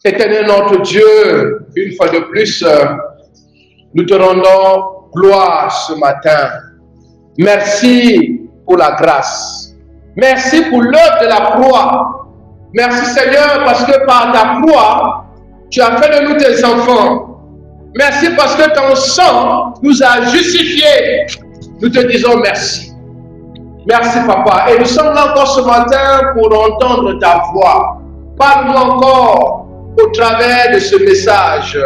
Éternel notre Dieu, une fois de plus, nous te rendons gloire ce matin. Merci pour la grâce. Merci pour l'œuvre de la croix. Merci Seigneur parce que par ta croix, tu as fait de nous tes enfants. Merci parce que ton sang nous a justifiés. Nous te disons merci. Merci Papa. Et nous sommes là encore ce matin pour entendre ta voix. Parle-nous encore au travers de ce message.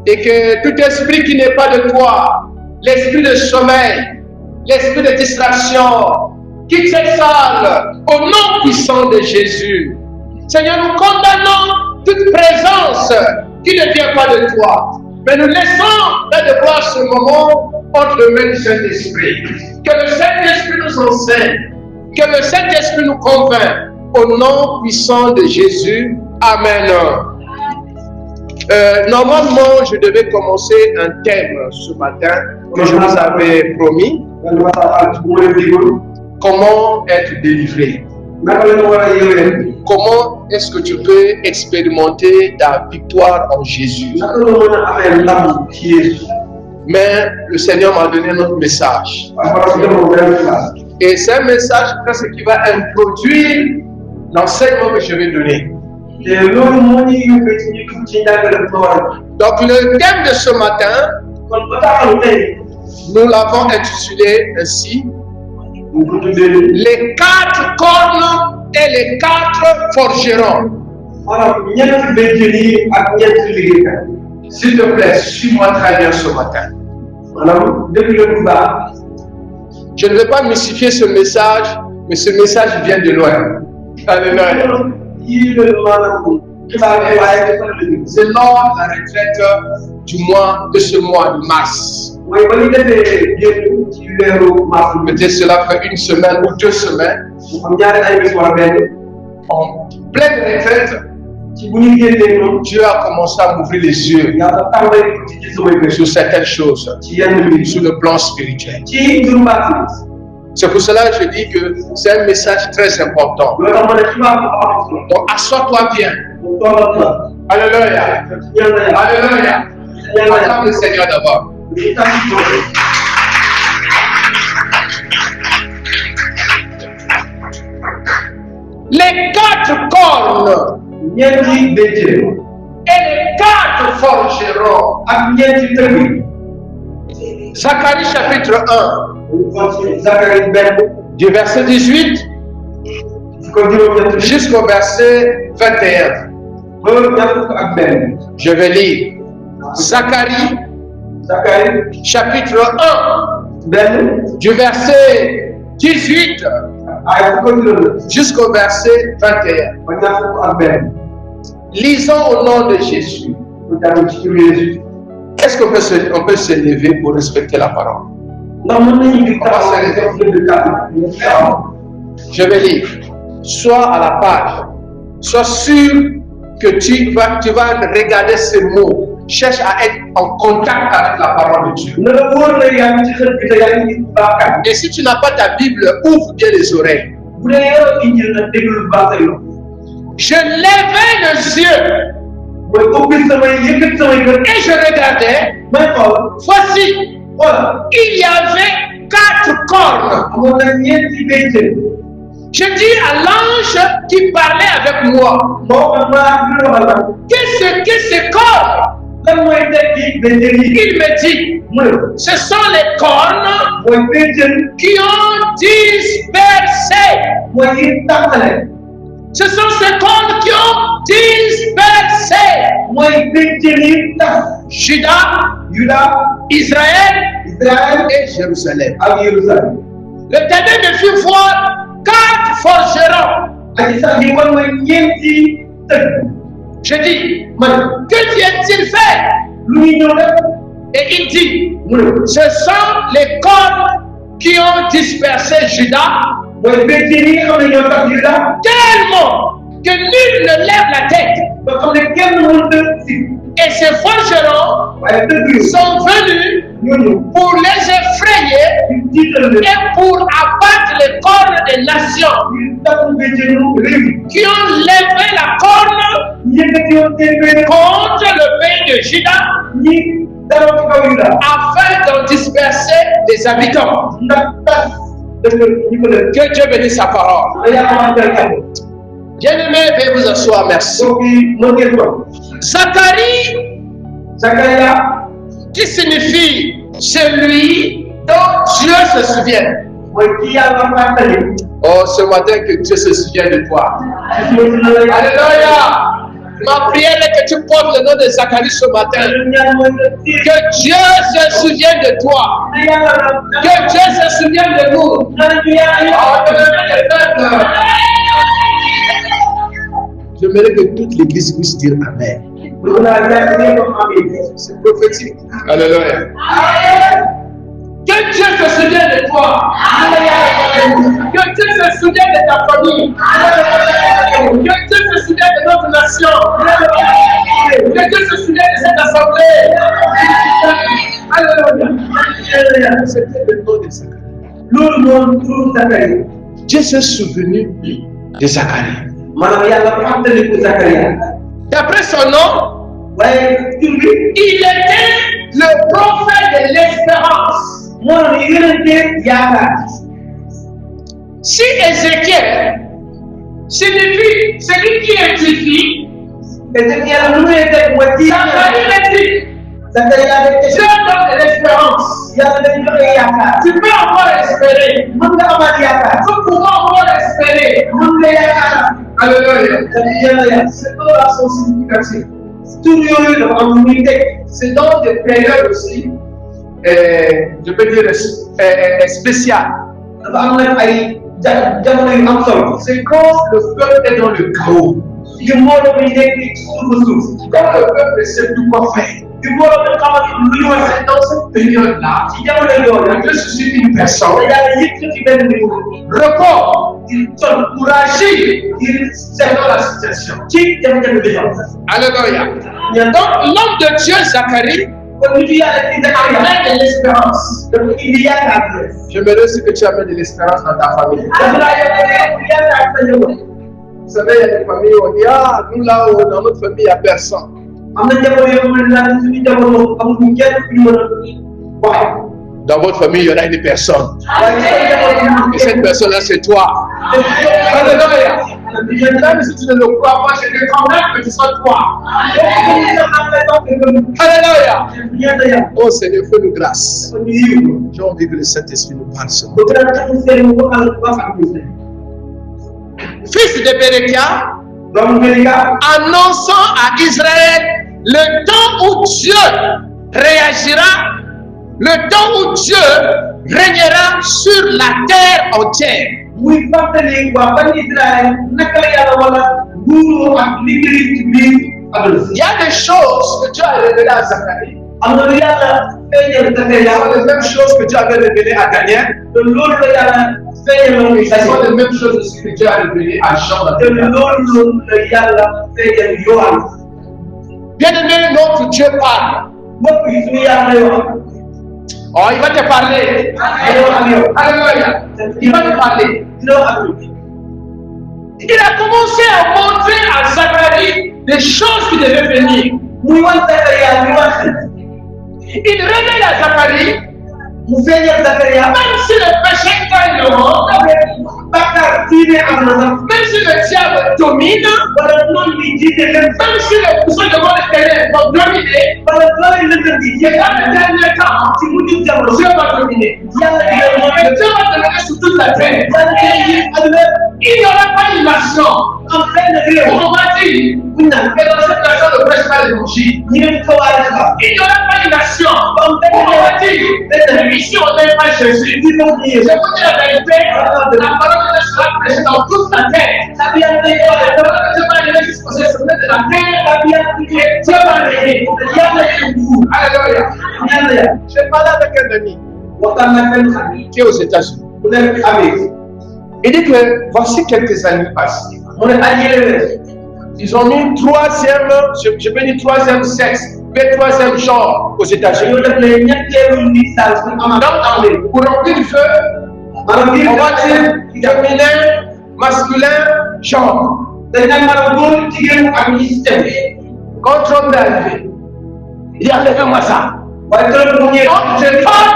Et que tout esprit qui n'est pas de toi, l'esprit de sommeil, l'esprit de distraction, quitte cette salle au nom puissant de Jésus. Seigneur, nous condamnons toute présence qui ne vient pas de toi. Mais nous laissons de voir ce moment entre les mains du Saint-Esprit. Que le Saint-Esprit nous enseigne. Que le Saint-Esprit nous convainc. Au nom puissant de Jésus. Amen. Normalement, je devais commencer un thème ce matin que je vous avais promis. Comment être délivré? Comment est-ce que tu peux expérimenter ta victoire en Jésus? Mais le Seigneur m'a donné notre message. Et c'est un message presque qui va introduire l'enseignement que je vais donner. Donc le thème de ce matin, nous l'avons intitulé ainsi: les 4 cornes et les 4 forgerons. S'il te plaît, suis-moi très bien ce matin. Je ne vais pas mystifier ce message, mais ce message vient de loin. Alléluia. C'est lors de la retraite de ce mois de mars. Peut-être cela fait 1 semaine ou 2 semaines. En pleine retraite, Dieu a commencé à m'ouvrir les yeux sur certaines choses, sur le plan spirituel. C'est pour cela que je dis que c'est un message très important. Donc, assois-toi bien. Alléluia. Alléluia. Attends le Seigneur d'abord. Les 4 cornes et les 4 forgerons. Zacharie chapitre 1. Du verset 18 jusqu'au verset 21. Je vais lire Zacharie chapitre 1 du verset 18 jusqu'au verset 21. Lisons au nom de Jésus. Est-ce qu'on peut se lever pour respecter la parole? Je vais lire. Sois à la page. Sois sûr que tu vas regarder ces mots. Cherche à être en contact avec la parole de Dieu. Et si tu n'as pas ta Bible, ouvre bien les oreilles. Je levais les yeux et je regardais. Voici, il y avait 4 cornes. Je dis à l'ange qui parlait avec moi, qu'est-ce que ces cornes? Il me dit, ce sont les cornes qui ont dispersé. Ce sont ces cornes qui ont dispersé Juda, Israël et Jérusalem. L'Éternel me fit voir 4 forgerons. Je dis, que vient-il faire? Et il dit, ce sont les cornes qui ont dispersé Juda, tellement que nul ne lève la tête. Et ces forgerons sont venus pour les effrayer et pour abattre les cornes des nations qui ont levé la corne contre le pays de Juda afin d'en disperser les habitants. Que Dieu bénisse sa parole. Bien-aimé, veuillez vous asseoir, merci. Zacharie, qui signifie celui dont Dieu se souvient. Oh, ce matin que Dieu se souvient de toi. Alléluia. Ma prière est que tu portes le nom de Zacharie ce matin. Que Dieu se souvienne de toi. Que Dieu se souvienne de nous. J'aimerais que toute l'église puisse dire Amen. C'est prophétique. Alléluia. Que Dieu se souvienne de toi. Que Dieu se souvienne de ta famille. Que Dieu se souvienne de notre nation. Que Dieu se souvienne de cette assemblée. Alléluia. C'était le nom de Zacharie. Dieu s'est souvenu de Zacharie. D'après son nom, il était le prophète de l'espérance. Si Ézéchiel signifie celui qui édifie, Zacharie dit Dieu donne de l'espérance. Tu peux encore espérer. Nous pouvons encore espérer. Alléluia. C'est dans la son signification. C'est dans des périodes aussi, je peux dire spéciales. C'est quand le peuple est dans le chaos. Quand le peuple ne sait plus quoi faire. C'est dans cette période-là, Dieu suscite une personne, report, pour agir dans la situation. Alléluia. Donc, l'homme de Dieu, Zacharie, amène de l'espérance. J'aimerais aussi que tu amènes de l'espérance dans ta famille. Vous savez, il y a des familles où on dit, ah, nous là, dans notre famille, il n'y a personne. Dans votre famille, il y aura une personne. Et cette personne-là, c'est toi. Alléluia. Même si tu ne le crois pas, je te convainc que ce soit toi. Alléluia. Oh Seigneur, fais-nous grâce. J'ai envie que le Saint-Esprit nous parle ce matin. Fils de Bérékia, annonçant à Israël le temps où Dieu réagira, le temps où Dieu régnera sur la terre entière. Il y a des choses que Dieu a révélées à Zacharie. Les mêmes choses que Dieu avait révélées à Daniel. Ce sont les mêmes choses aussi que Dieu a révélées à Jean. Bien-aimé, notre Dieu parle. Oh, il va te parler. Alléluia. Il va te parler. Il a commencé à montrer à Zacharie des choses qui devaient venir. Il révèle à Zacharie, même si le péché gagne le monde, même si le diable domine, même si les puissants de monde éternel vont dominer, et dans le dernier temps, Dieu va dominer. Dieu va dominer sur toute la terre. Il n'y aura pas une nation. On va dire que dans cette nation ne prêche pas l'évangile. Il n'y aura pas une nation. On va dire que ici on n'aime pas Jésus. Je vous dis la vérité, la parole de Dieu sera prêchée dans toute la terre. La parole de Dieu va aller jusqu'aux extrémités de la terre. Et Dieu va régner. Alléluia. J'ai parlé avec un ami qui est aux États-Unis. Il dit que voici quelques années passées. Ils ont mis une troisième, je peux dire troisième sexe, mais troisième genre aux États-Unis. Donc, pour remplir le feu, on va dire féminin, masculin, genre. Quand Trump est arrivé, il a levé moi ça. Quand tu es femme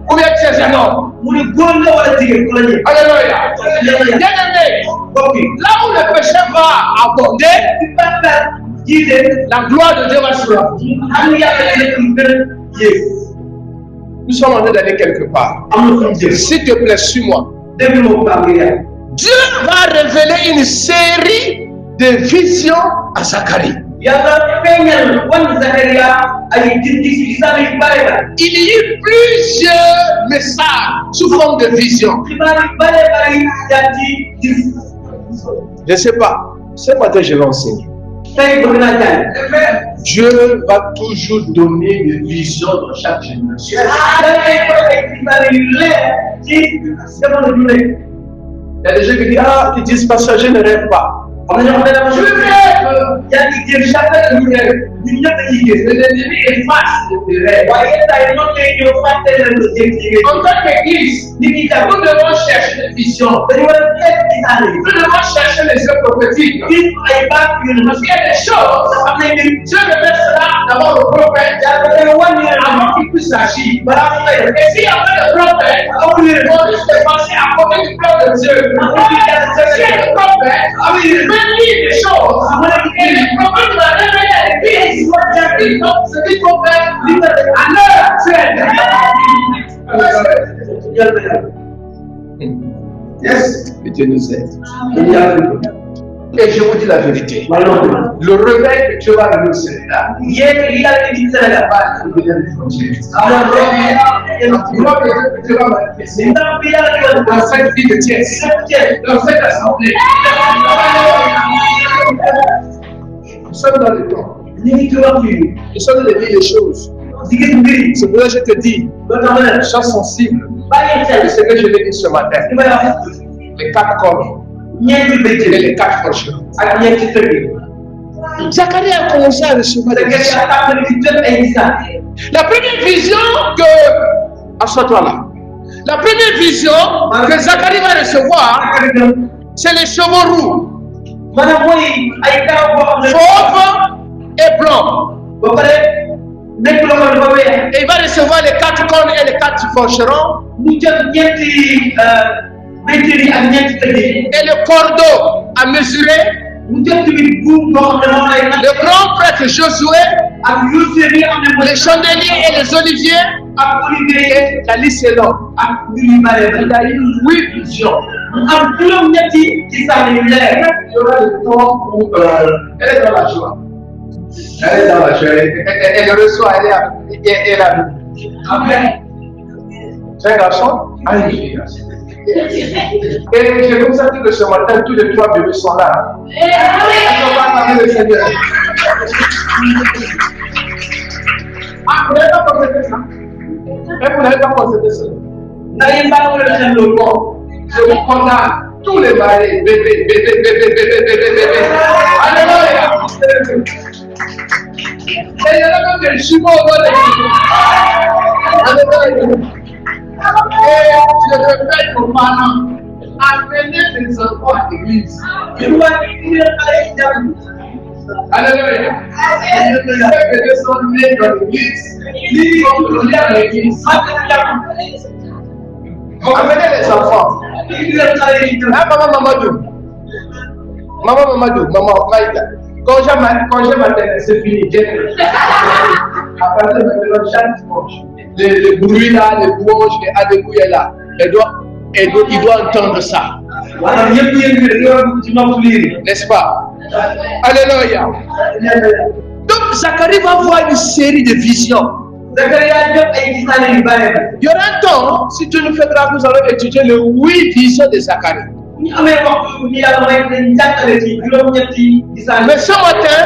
ou bien tu es un homme. Alléluia. Bien-aimé, là où le péché va aborder, la gloire de Dieu va se voir. Nous sommes en train d'aller quelque part. S'il te plaît, suis-moi. Dieu va révéler une série de visions à Zacharie. Il y a eu plusieurs messages sous forme de vision. Je ne sais pas. Ce matin, je vais enseigner. Dieu va toujours donner des visions dans chaque génération. Il y a des gens qui disent, qui disent pasteur, je ne rêve pas. Je rêve. L'ennemi efface le rêve. En tant qu'église, nous devons chercher des visions. Nous devons chercher les yeux prophétiques. Parce qu'il y a des choses. Dieu révèle cela d'abord au prophète avant qu'il puisse agir. Et s'il y avait le prophète, on risque de passer à côté du plan de Dieu. Si le prophète lire des choses, et le prophète va révéler des visions. Ce qu'il faut faire à l'heure actuelle. Yes. Que Dieu nous aide. Et je vous dis la vérité. Le réveil que Dieu va nous c'est là. Il va révéler des frontières. La gloire de Dieu que Dieu va manifester dans cette vie de Thiès, dans cette assemblée. Nous sommes dans le temps. Nous sommes dans les vieilles choses. C'est pour ça que je te dis, sois sensible. C'est ce que je l'ai dit ce matin. Les 4 corps et les 4 forgerons. Zacharie a commencé à recevoir des visions. La première vision que... Assois-toi là. La première vision que Zacharie va recevoir, c'est les chevaux roux. Fauve et blanc. Et il va recevoir les 4 cornes et les 4 forgerons. Et le cordeau à mesurer. Le grand prêtre Josué. Les chandeliers et les oliviers. Et la liste est longue. Il a eu 8 visions. Il y aura le temps où elle est dans la joie. Elle est dans la joie. Elle reçoit, elle est là. Amen. C'est un garçon? Ah, une fille. Et j'ai constaté que ce matin, tous les 3 bébés sont là. Ils ont pas parlé le Seigneur. Ah, vous n'avez pas constaté ça? Vous n'avez pas constaté ça? Je vous condamne tous les maris, bébés. Alléluia. Et il y en a même des jumeaux au bord des Alléluia. Et je répète aux parents, amenez les enfants à l'église. Alléluia. Les bébés sont nés dans l'église. Ils sont venus à l'église. Amenez les enfants. Maman Mamadou. Maman Maïda. Congé maternel, c'est fini. À partir de maintenant, chaque dimanche, les bruits là, les louanges, les alléluia là, il doit entendre ça. N'est-ce pas? Alléluia. Donc, Zacharie va voir une série de visions. Il y aura un temps, si tu nous fais grâce, nous allons étudier les 8 visions de Zacharie. Mais ce matin,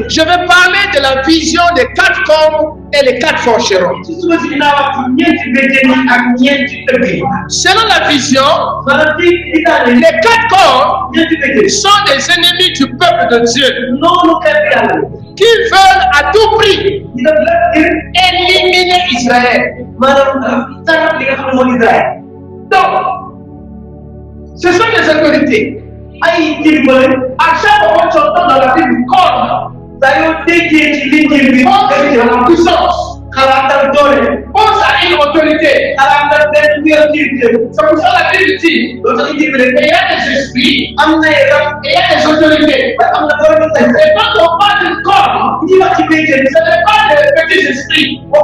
je vais parler de la vision des 4 cornes et les 4 forgerons. Selon la vision, les 4 cornes sont des ennemis du peuple de Dieu qui veulent à tout prix éliminer Israël. Donc, ce sont des autorités À chaque moment, tu entends dans la Bible corps. Pense à la puissance. Pense à une autorité. C'est pour ça la Bible dit il y a des esprits, et il y a des autorités. Et quand on parle du corps, ce n'est pas des petits esprits, mais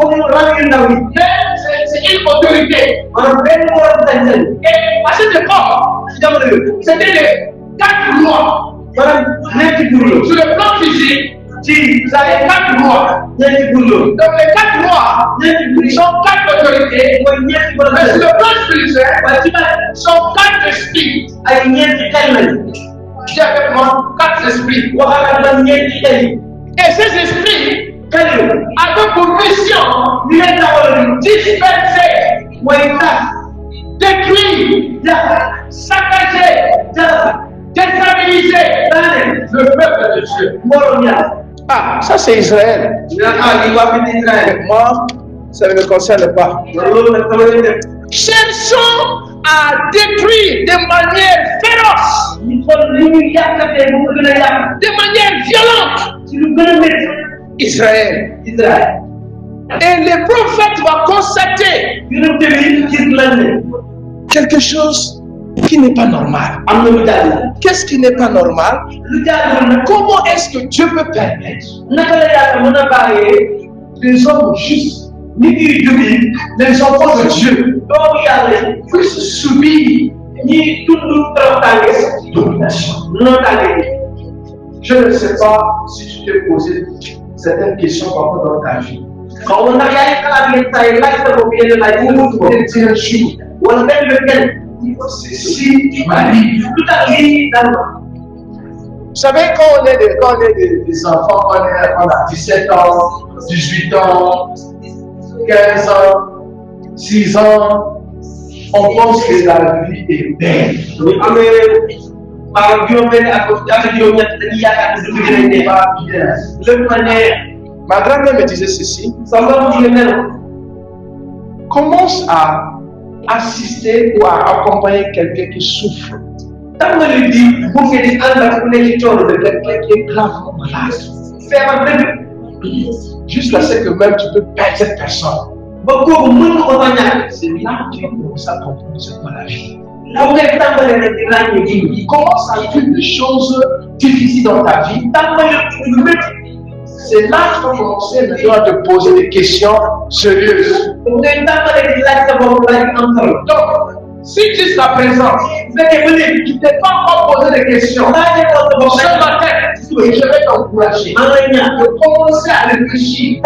c'est une autorité. Et à cette époque, c'était les 4 lois. Sur le plan physique, vous avez 4 lois. Donc les 4 lois sont 4 autorités. Mais sur le plan spirituel, sont 4 esprits. J'ai avec moi 4 esprits. Et ces esprits avaient pour mission disperser, détruire, saccager, déstabiliser le peuple de Dieu. Ah, ça c'est Israël. Moi, ça ne me concerne pas. Cherchons à détruire de manière féroce, de manière violente, Israël. Et le prophète va constater quelque chose qui n'est pas normal. Qu'est-ce qui n'est pas normal? Comment est-ce que Dieu peut permettre les hommes justes, les enfants de Dieu, puissent subir cette domination? Je ne sais pas si tu t'es posé certaines questions parfois dans ta vie. Ceci m'arrive. Vous savez, quand on est des enfants, on a 17 ans, 18 ans, 15 ans, 6 ans, on pense que la vie est belle. Ma grand-mère me disait ceci. Commence à assister ou à accompagner quelqu'un qui souffre. Quelqu'un qui est gravement malade. Jusqu'à ce que même tu peux perdre cette personne. C'est là que tu vas commencer à comprendre ce qu'est la vie. Il commence à vivre des choses difficiles dans ta vie. C'est là qu'il faut commencer maintenant à te poser des questions sérieuses. Donc, si jusqu'à présent, tu ne t'es pas encore posé des questions, ce matin, je vais t'encourager de commencer à réfléchir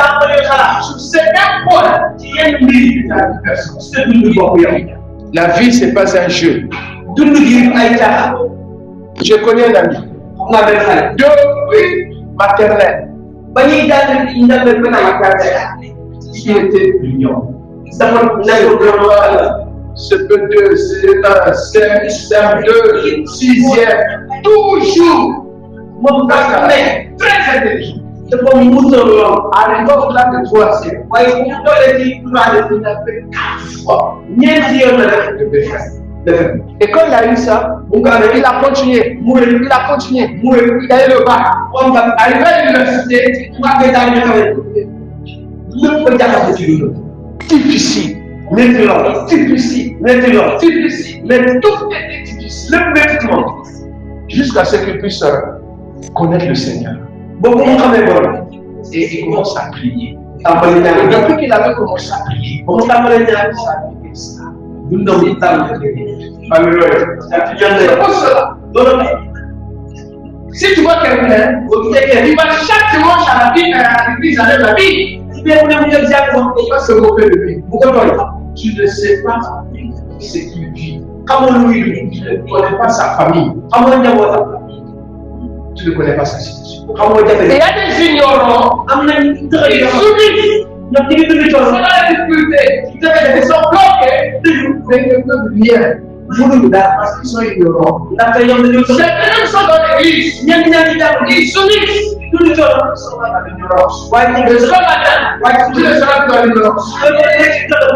sur certains points qui viennent de ta vie. La vie, ce n'est pas un jeu. Je connais un ami. Depuis maternelle. Il était brillant. CP2, CE1, CM2, 6e, toujours. Mon frère très intelligent. À l'époque là de 3e, il a fait 4 fois. Et quand il a eu ça, il a continué. Il a continué. Il a eu le bac. Arrivé à l'université, difficile. Difficile. Mais tout était difficile. Jusqu'à ce qu'il puisse connaître le Seigneur. Et il commence à prier. Depuis qu'il avait commencé à prier, c'est pour cela. Si tu vois quelqu'un, il va chaque dimanche à l'église avec la vie. Il va se moquer de lui. Tu ne sais pas ce qu'il vit. Tu ne connais pas sa famille. Tu ne connais pas sa situation. Il y a des ignorants qui subissent. C'est la difficulté. Ils sont bloqués, mais ils ne peuvent rien. Parce qu'ils sont ignorants. Certains sont dans l'église. Ils subissent. Tous les gens sont dans l'ignorance. Le soir matin, tu ne seras plus dans l'ignorance.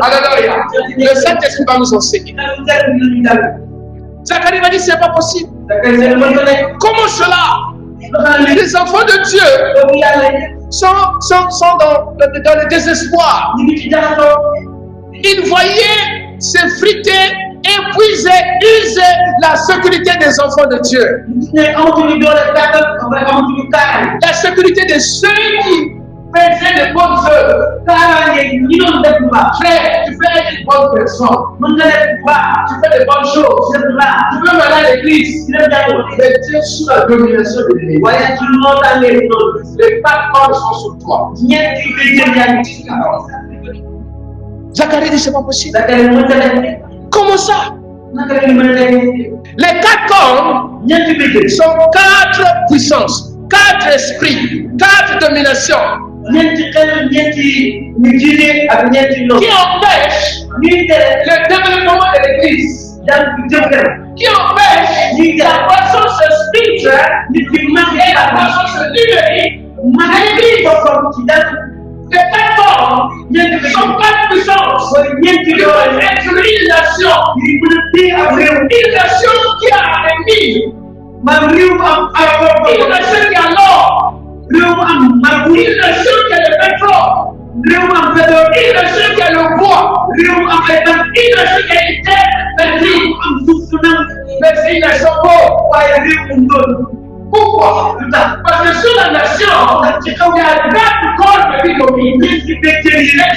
Alléluia. Le Saint-Esprit va nous enseigner. Zacharie va dire c'est pas possible. Comment cela? Les enfants de Dieu sont dans le désespoir. Ils voyaient s'effriter, épuiser, user la sécurité des enfants de Dieu. La sécurité de ceux qui faisaient de bonnes œuvres. Frère, tu fais être une bonne personne. Tu fais de bonnes choses. Tu peux venir à l'église. Mais tu es sous la domination de l'ennemi. Les quatre corps sont sur toi. Zacharie dit c'est pas possible. Comment ça? Les quatre corps sont quatre puissances, quatre esprits, quatre dominations qui empêchent le développement de l'église, qui empêchent la croissance spirituelle et la croissance numérique de l'église. Les quatre corps sont quatre puissances qui doivent être une nation qui a l'église, une nation qui a l'or, une nation qui a le pétrole, une nation qui a le bois, une nation qui a une terre, mais c'est une nation pauvre. Pourquoi? Parce que sur la nation, il y a quatre corps qui dominent. Et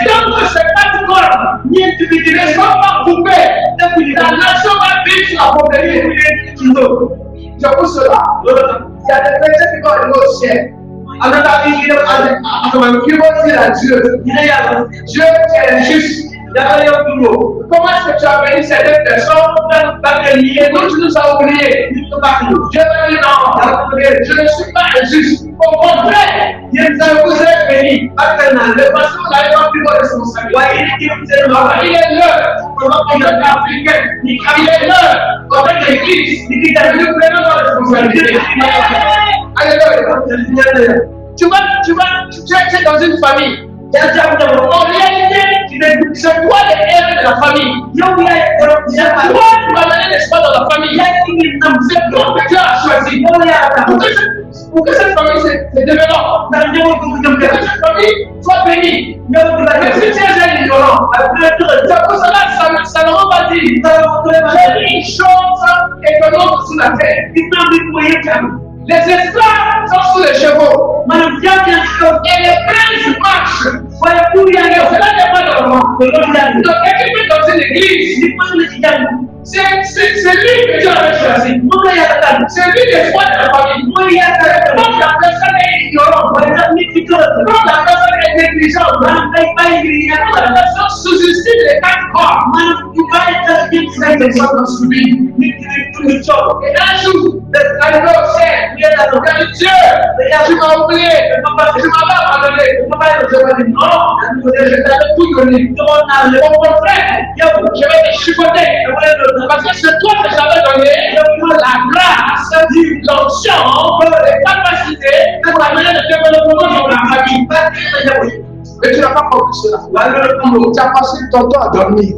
donc, ces quatre corps ne sont pas coupés. La nation va vivre sur la pauvreté. C'est pour cela. Il y a des chrétiens qui vont arriver au ciel. Qui vont dire à Dieu, Dieu est juste. Comment est-ce que tu as béni certaines personnes et nous tu nous as oubliés? Dieu va dire non, je ne suis pas injuste. Au contraire, je vous ai béni. Le pasteur n'avait pas pris vos responsabilités. Il est l'heure pour notre peuple africain. Il est l'heure pour notre église. Nous prenons nos responsabilités. Alléluia. Tu es dans une famille. En réalité, c'est toi le héros de la famille. C'est toi qui vas donner l'espoir dans la famille. C'est toi que Dieu a choisi. Pour que cette famille se développe. Que cette famille soit bénie. Mais si tu es ignorant, c'est pour cela que Salomon va dire j'ai une chose étonnante sur la terre. Les esclaves sont sous les chevaux. Et les princes marchent. Cela n'est pas normal. Donc, quelqu'un peut dans une église. C'est lui que Dieu avait choisi. C'est lui qui est de la famille. Quand la personne est ignorante, quand la personne est négligente, quand la personne sous-estime les quatre corps, cette personne va subir. Et un jour, arrivé au ciel, il a dit Dieu, tu m'as oublié, tu m'as abandonné. Je vais dire non, je t'avais tout donné. Au contraire, je vais te chipoter. Parce que c'est toi que j'avais donné la grâce, l'onction, les capacités pour amener le développement dans la famille. Mais tu n'as pas compris cela. Tu as passé ton temps à dormir.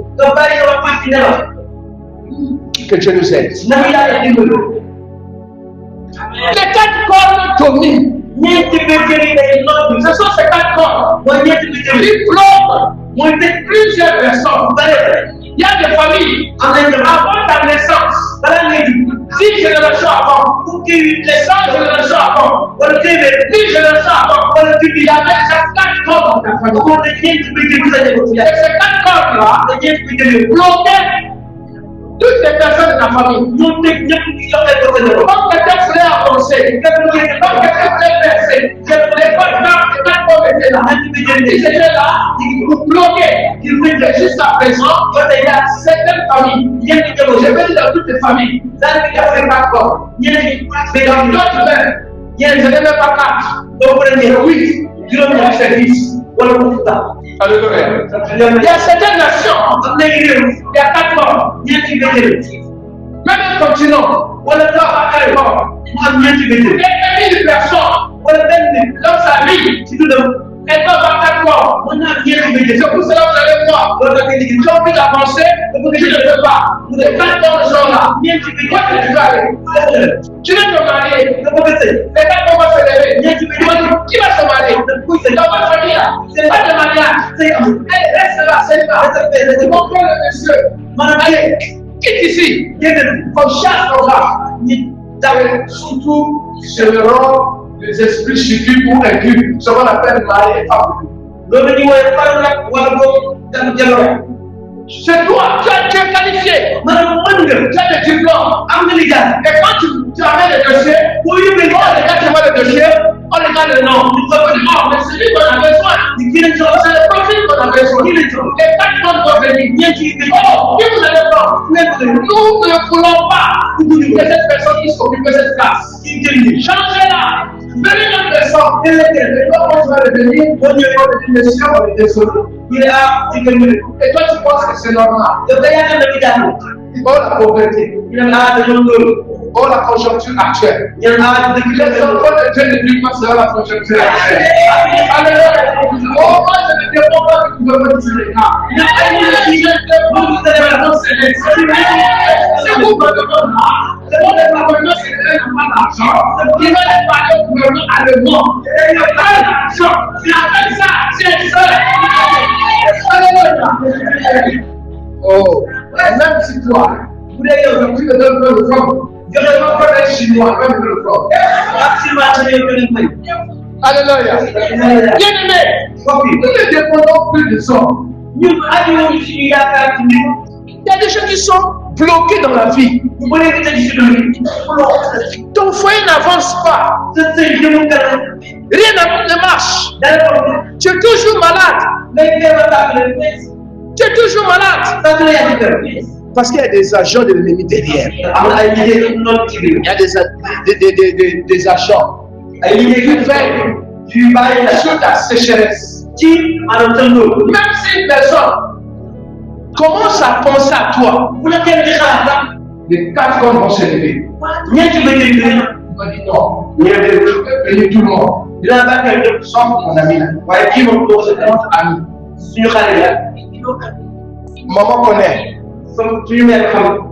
Que Dieu nous aide. Les quatre corps dominent. Ce sont ces quatre corps qui bloquent plusieurs personnes. Il y a des familles avant ta naissance, 10 générations avant, les 100 générations avant, 10 générations avant, il y avait ces quatre corps dans ta famille. Et ces quatre corps-là bloquaient toutes les personnes de ta famille. Comme quelqu'un voulait avancer, comme quelqu'un voulait percer, les quatre corps étaient là. Ils étaient là, ils vous bloquaient. Jusqu'à présent, il y a certaines familles. Je vais dire dans toutes les familles. Là, il y a ces quatre corps. Mais dans d'autres même, je n'ai même pas quatre. Donc, oui, je vais faire service. Alléluia. Il y a certaines nations, il y a quatre corps. Même un continent, on ne doit pas faire le corps. Et 1000 personnes, dans sa vie, elle doit avoir quatre corps. C'est pour cela que vous allez voir, Tu as envie d'avancer, tu ne peux pas. Les 4 cordes sont là. Où est-ce que tu vas aller? Tu veux te marier. Les 4 cordes vont se lever. Qui va se marier? Dans votre famille là. C'est pas de mariage. Allez, reste là, c'est là. Tu comprends le monsieur? Allez, quitte ici. Comme chasse comme ça. Surtout, seront les esprits stupide pour inclure ce qu'on appelle mari et femme. C'est toi, tu es qualifié. Tu as des diplômes. Et quand tu amènes le dossier, on regarde le dossier, on regarde le nom. Mais c'est lui qu'on a besoin. C'est le profil qu'on a besoin. Les personnes doivent venir. Oh, qui vous allez prendre? Nous ne voulons pas que cette personne qui s'occupe de cette classe. Changez-la. Venez notre personne. Et quand on va revenir, on va dire, monsieur, on est désolé. Et toi, tu penses que c'est normal. Oh, la pauvreté. Oh, la conjoncture actuelle. Les enfants de Dieu ne vivent pas selon la conjoncture actuelle. Alléluia. Oh, moi, je ne dépends pas du gouvernement du Sénégal. C'est vous, gouvernement-là. C'est vous, le gouvernement sénégalais n'a pas d'argent. Il va aller parler au gouvernement allemand. Il n'a pas d'argent. Il appelle ça, c'est ça. Alléluia. Oh, même si toi, vous l'avez aujourd'hui, le donne le front. Je ne vais pas faire un chinois, même le front. Alléluia. Bien-aimé, nous ne dépendons plus de ça. Il y a des gens qui sont bloqués dans la vie. Ton foyer n'avance pas. Rien ne marche. Tu es toujours malade. Tu es toujours malade. Parce qu'il y a des agents de l'ennemi derrière. Il y a des agents qui veillent sur ta sécheresse. Même si une personne commence à penser à toi, les 4 cordes vont se lever. Il va dire non, je peux payer tout le monde. Sauf mon ami là. Qui vont poser notre ami. Maman connaît.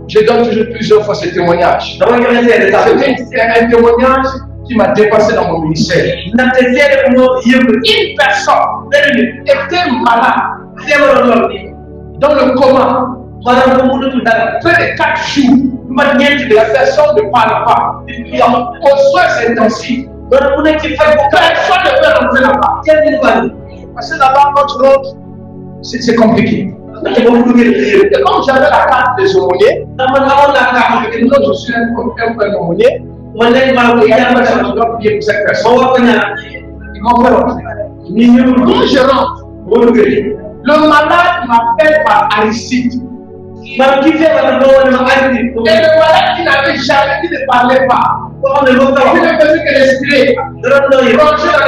Je donne toujours plusieurs fois ce témoignage. C'était un témoignage qui m'a dépassé dans mon ministère. Une personne était malade dans le coma. Près de 4 jours. La personne ne parle pas. Aux soins intensifs. Personne ne peut rentrer là-bas. Parce que là-bas, notre route, c'est compliqué. Et comme j'avais la carte des aumôniers, je suis un aumônier, il y a une personne qui doit payer pour cette personne. Ils m'ont fait rentrer. Quand je rentre, le malade m'appelle par Aristide. Et le malade qui n'avait jamais, qui ne parlait pas, qui ne faisait que respirer, rentrer dans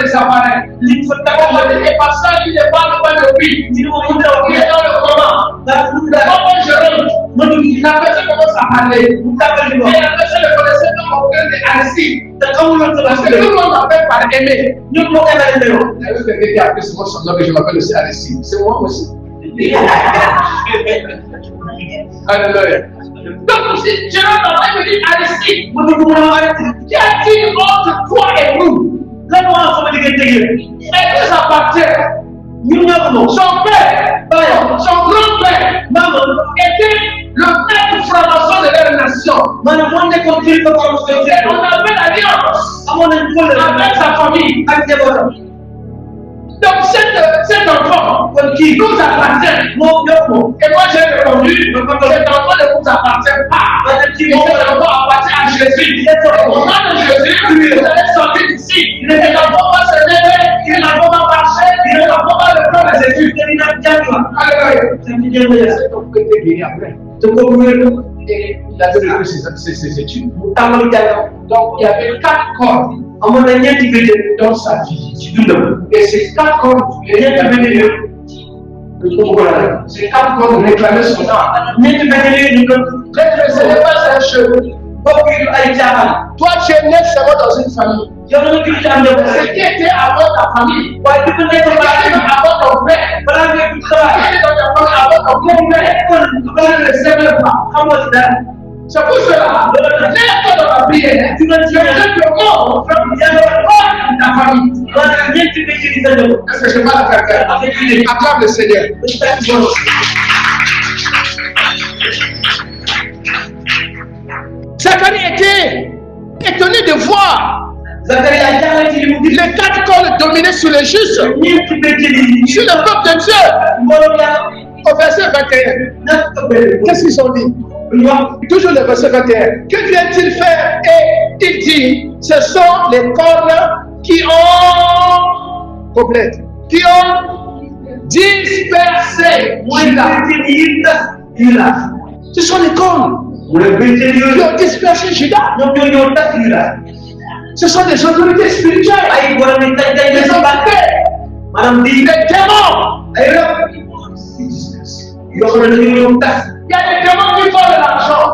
les appareils. Et par ça, il ne parle pas depuis. Il est dans le coma. Quand je rentre, la personne commence à parler. Et la personne ne connaissait pas mon frère de Aristide. Parce que tout le monde m'appelle par Aimé. Il y a quelqu'un qui a appelé son nom que je m'appelle aussi Aristide. C'est moi aussi. Alléluia. Donc, si je rentre dans la vie Aristide, qui a dit entre toi et nous, et nous appartient. Son père, son grand-père, était le père de franc-maçon de leur nation. On avait l'alliance avec sa famille. Donc cet enfant qui nous appartient, et moi j'ai répondu, cet enfant ne vous appartient pas. Cet enfant appartient à Jésus. Au nom de Jésus, vous allez sortir d'ici. Cet enfant va se lever, cet enfant va marcher, cet enfant va le prendre à Jésus. Alléluia. Cet enfant était guéri après. Et il avait repris ses études. Donc il y avait 4 cordes dans sa vie. Et ces 4 cordes, ces 4 cordes réclamaient son âme. Ce n'est pas un cheveu. Toi, tu es né seulement dans une famille. Ce qui était avant ta famille, avant ton père, avant ton père, tu ne le savais pas. C'est pour cela, lève-toi dans la prière. Tu me dis simplement, ta famille. Est-ce que je parle à quelqu'un? Acclame le Seigneur. Zacharie était étonné de voir les 4 corps dominés sur les justes, sur le peuple de Dieu. Au verset 21, qu'est-ce qu'ils ont dit? Toujours le verset 21. Que vient-il faire? Et il dit, ce sont les cornes qui ont complète, qui ont dispersé Judas. Ce sont les cornes qui ont dispersé Judas. Ce sont des autorités spirituelles, des autorités, des démons. Il y a des démons qui font de l'argent,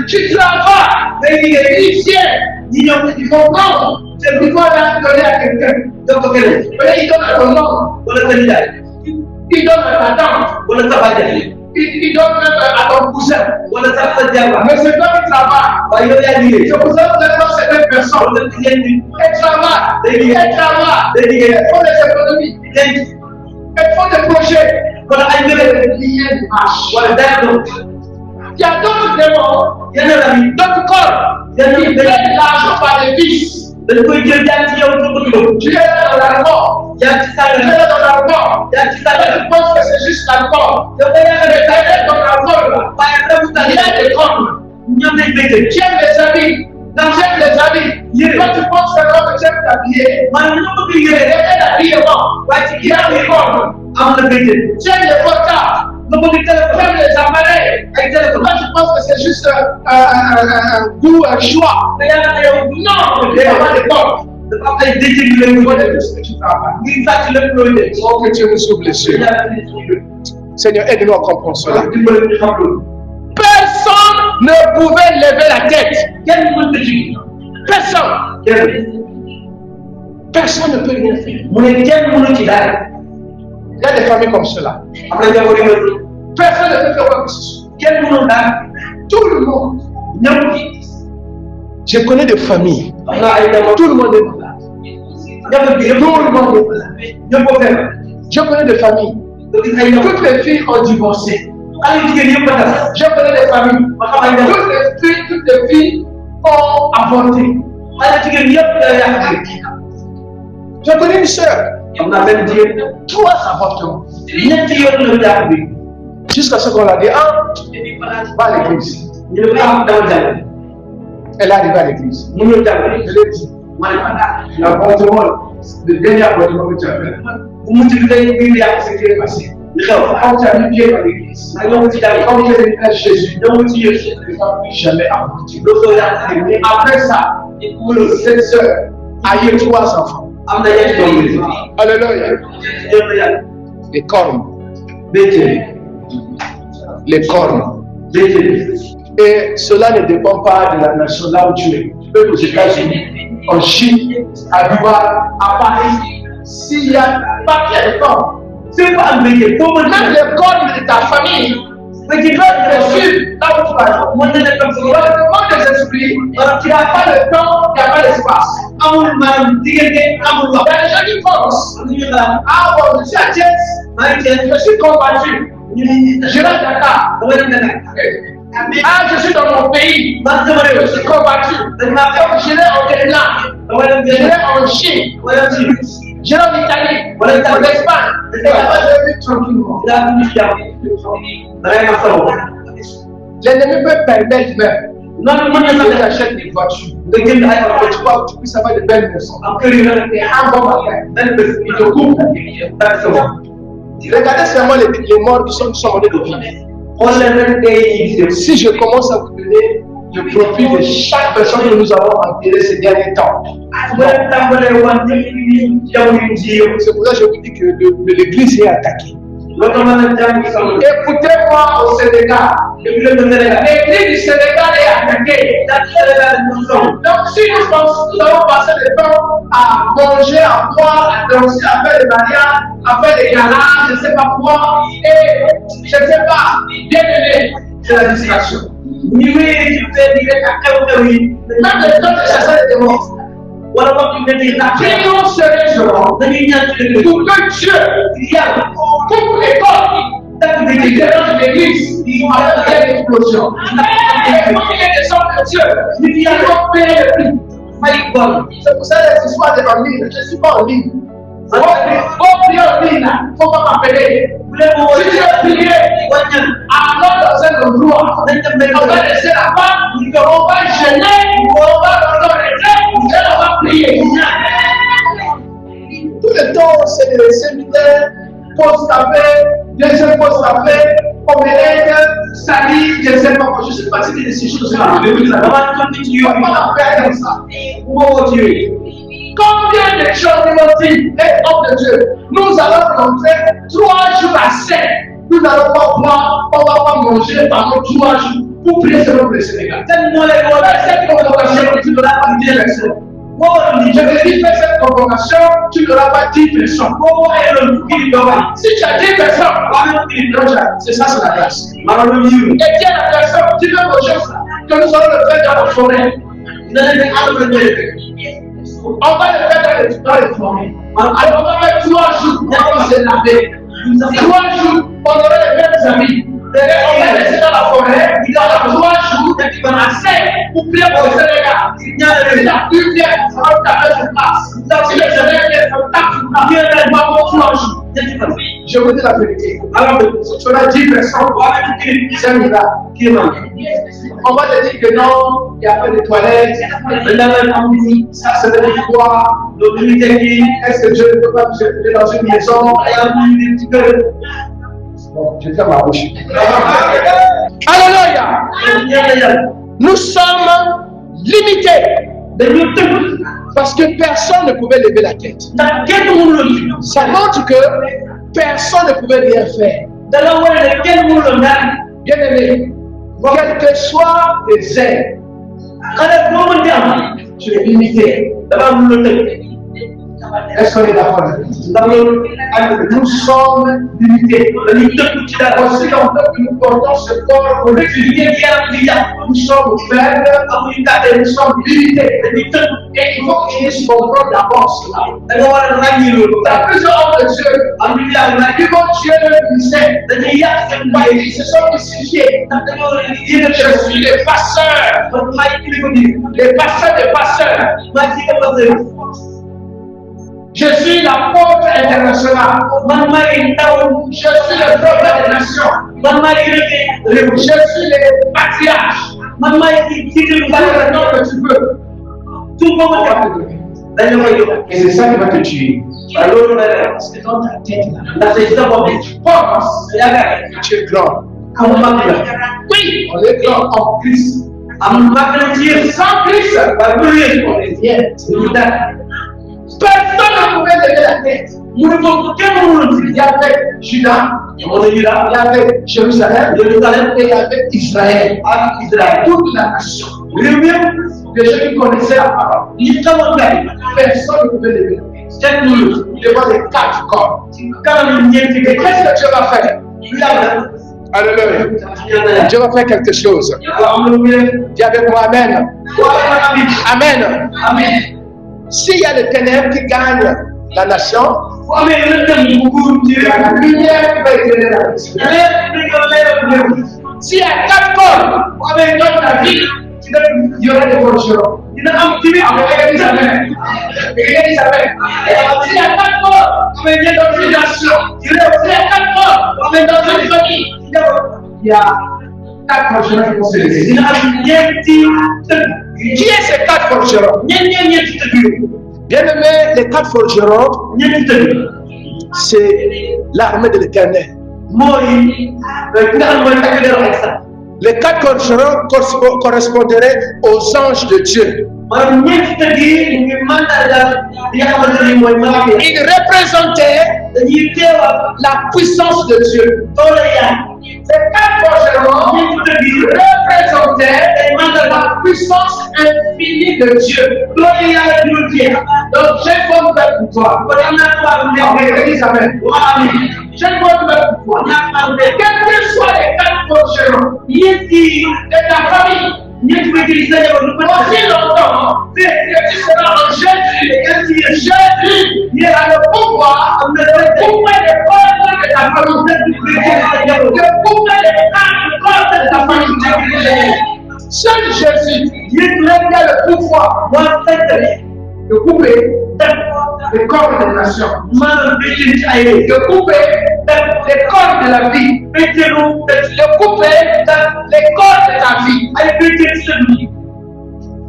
qui travaillent, ils font prendre, ils vont donner à quelqu'un. Ils donnent à ton oncle, ils donnent à ta tante, ils donnent même à ton cousin. Mais c'est toi qui travailles. C'est pour ça que vous êtes dans certaines personnes. Elles travaillent, elles font des économies, elles font des projets. Il y a d'autres démons, d'autres corps, qui prennent l'argent par les vices. Tu es dans l'alcool. Tu es dans l'alcool. Tu penses que c'est juste l'alcool. Tu es dans l'alcool. Il y a des corps. Tu aimes les amis. J'aime les amis. Quand tu penses que tu aimes t'habiller, il y a l'habillement. Il y a les corps. Tu aimes les portables. Tu aimes les appareils. Quand tu penses que c'est juste un goût, un choix. Non, il y a pas de corps. Oh, que Dieu nous ouvre les yeux. Seigneur, aide-nous à comprendre cela. Personne ne pouvait lever la tête. Personne. Personne ne peut rien faire. Il y a des familles comme cela. Personne ne peut faire quoi que ce soit. Tout le monde. Je connais des familles. Tout le monde est malade. Tout le monde est malade. Je connais des familles. Toutes les filles ont divorcé. Je connais des familles. Toutes les filles ont avorté. Je connais une soeur. On a même dit 3 avortements. Jusqu'à ce qu'on l'a dit, va à l'église. Elle est arrivée à l'église. Je l'ai dit. L'avortement, le dernier avortement que tu as fait. Vous multipliez ce qui est passé. Quand tu as mis pied dans l'église, quand tu es venu à Jésus, tu ne vas plus jamais avorter. Après ça, cette soeur a eu 3 enfants. Alléluia. Les cornes. Les cornes. Et cela ne dépend pas de la nation là où tu es. Tu peux aux États-Unis, en Chine, à Dubaï, à Paris. S'il y a pas de cornes, c'est pas même les cornes de ta famille. Mais tu dois te suivre là où tu vas. Dans le monde des esprits, tu n'as pas le temps, il n'y a pas l'espace. Il y a des gens qui pensent, ah bon, je suis à Thiès, je suis combattu, je rentre à Dakar. Ah, je suis dans mon pays, je suis combattu, je l'ai en Kenya, je l'ai en Chine, je l'ai en Italie, en Espagne, je l'ai tranquillement. L'ennemi peut permettre même. Non, tu achètes des voitures. Tu puisses avoir de belles maisons. Un bon matin, il te coupe. Regardez seulement les morts qui sont morts de vie. Si je commence à vous donner le profit de chaque personne que nous avons enterrée ces derniers temps, c'est pour ça que je vous dis que l'église est attaquée. Écoutez-moi au Sénégal. L'église du Sénégal est attaquée. Donc si nous allons passer le temps à manger, à boire, à danser, à faire des mariages, à faire des galas, je ne sais pas quoi, et je ne sais pas, bien aimé, c'est la distraction. Même les autres chasseurs de démons. Prions sérieusement pour que Dieu coupe les corps qui dérangent l'église avec une explosion. Et pour qu'il y ait des hommes de Dieu qui vont payer le prix. C'est pour ça que ce soir en ligne. Je ne suis pas en ligne. Faut prier en ligne, il ne faut pas m'appeler. Si tu veux prier, allons dans un endroit. On va laisser là-bas, on va gêner, on va l'autoriser, et on va prier. Tout le temps, c'est des séminaires, post-café, deuxième post-café, omelette, salis, je ne sais pas quoi. Je suis fatigué de ces choses-là. On va pas la faire comme ça. Combien de choses nous ont dit, les hommes de Dieu, nous allons rentrer 3 jours à 7. Nous n'allons pas boire, on ne va pas manger pendant 3 jours pour prier sur le Sénégal. Tellement les gars, cette convocation, tu n'auras pas 10 personnes. Je te dis, fais cette convocation, tu n'auras pas 10 personnes. Si tu as 10 personnes, c'est ça, c'est la grâce. Et tiens la personne, tu veux vos choses que nous allons le faire dans la forêt. On va le faire dans les forêts. Alors on va faire 3 jours pour se laver. 3 jours, on aura les mêmes amis. On va laisser dans la forêt, il y aura 3 jours, et puis on a 5 pour prier pour le Sénégal. Si la pluie vient, ça va taper sur place. Si le soleil vient, ça va taper sur place. On va pour 3 jours. Je vous dis la vérité. Alors, si tu as 10 personnes, c'est un miracle qui manque. On va te dire que non, il y a pas de toilettes, ça c'est de l'histoire, est-ce que Dieu ne peut pas nous élever dans une maison? Bon, je ferme ma bouche. Alléluia! Nous sommes limités. Parce que personne ne pouvait lever la tête. Ça montre que personne ne pouvait rien faire. Bien aimé, quel que soit les aides, tu es limité. Est-ce qu'on est d'accord? Nous sommes limités. Aussi longtemps que nous portons ce corps pour l'étudier, nous sommes faibles et nous sommes limités. Et il faut qu'ils se comprennent d'abord cela. Il y a plusieurs hommes de Dieu qui vont tuer le ministère. Ils se sont mystifiés. Je suis les pasteurs. Les pasteurs des pasteurs. Je suis l'apôtre international. Je suis le prophète des nations. Je suis le patriarche. Quel nom que tu veux. Tout le monde va te donner. Et c'est ça qui va te tuer. Parce que dans ta tête, là, tu penses que tu es grand. Oui, on est grand en Christ. Sans Christ, on est bien. Personne ne pouvait lever la tête. Il y avait Juda, il y avait Jérusalem, et il y avait Israël. Toute la nation. Les gens qui connaissaient la parole. Personne ne pouvait lever la tête. Devant les 4 corps. Et qu'est-ce que Dieu va faire? Alléluia. Dieu va faire quelque chose. Dis avec moi, Amen. Amen. Amen. S'il y a les ténèbres qui gagnent la nation, la lumière va éclairer la nation. S'il y a 4 corps dans ta vie, il y aura des forgerons. S'il y a 4 corps dans une nation, s'il y a 4 corps dans une famille, il y a 4 forgerons qui vont se lever. Qui est ces 4 forgerons? Bien aimé, les 4 forgerons, c'est l'armée de l'Éternel. Les 4 forgerons correspondraient aux anges de Dieu. Il représentait la puissance de Dieu. Ces 4 forgerons représentaient la puissance infinie de Dieu. Donc, j'ai une bonne nouvelle pour toi. Dis Amen. J'ai une bonne nouvelle pour toi. Quels que soient les 4 forgerons de ta famille, aussi longtemps que tu seras en Jésus, Jésus a le pouvoir de couper les cordes de ta famille, de couper les cordes de ta famille. Seul Jésus qui a le pouvoir de couper les cordes des nations, de couper les cordes de la vie, de couper les cordes de ta vie.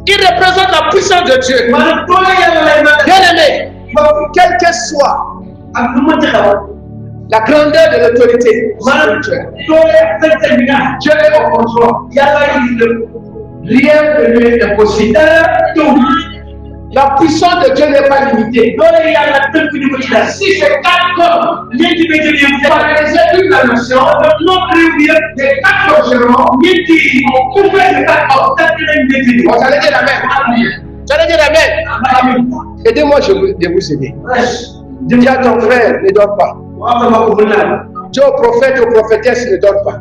Il représente la puissance de Dieu. Bien-aimé, quel que soit la grandeur de l'autorité, Dieu est au contrôle. Rien ne lui est impossible. La puissance de Dieu n'est pas limitée. Si ces 4 corps paralysaient toute la nation, les 4 forgerons ont coupé ces 4 corps. Vous allez dire Amen. Vous allez dire Amen. Aidez-moi de vous aider. Dis à ton frère, ne dors pas. Dis au prophète, aux prophétesses, ne dors pas.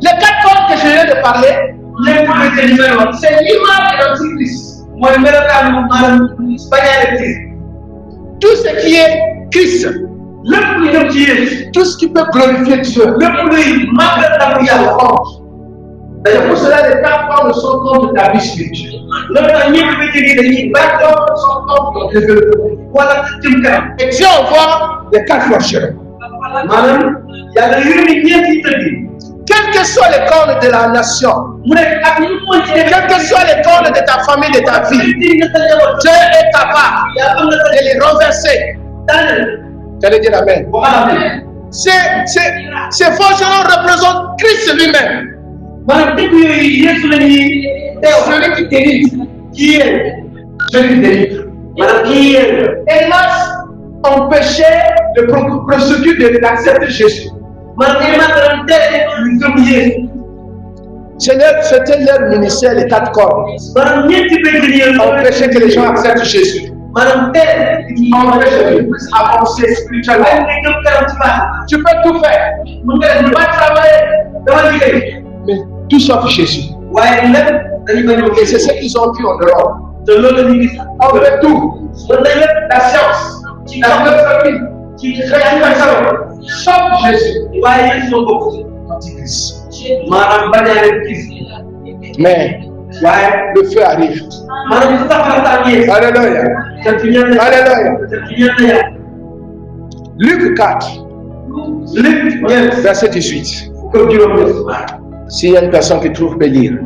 Les 4 corps que je viens de parler, c'est l'image de l'Antichrist. Tout ce qui est Christ, tout ce qui peut glorifier Dieu, c'est pour cela que les 4 corps ne sont contre ta vie spirituelle. Et Dieu envoie les 4 forgerons. Quel que soit les cornes de la nation, quel que soit les cornes de ta famille, de ta vie, Dieu est capable de les renverser. Tu allais dire Amen. Ces forgerons représentent Christ lui-même. Celui qui délivre. Celui qui délivre. Hélas, empêchait le procédure d'accepter Jésus. C'était leur ministère, les 4 corps. Empêcher que les gens acceptent Jésus. Empêcher qu'ils puissent avancer spirituellement. Tu peux tout faire. Tu vas travailler. Mais tout sauf Jésus. Et c'est ce qu'ils ont vu en Europe. On fait tout. La science, la famille, sauf Jésus. Antichrist. Mais le feu arrive. Alléluia. Alléluia. Luc 4, verset 18. S'il y a une personne qui trouve peut lire.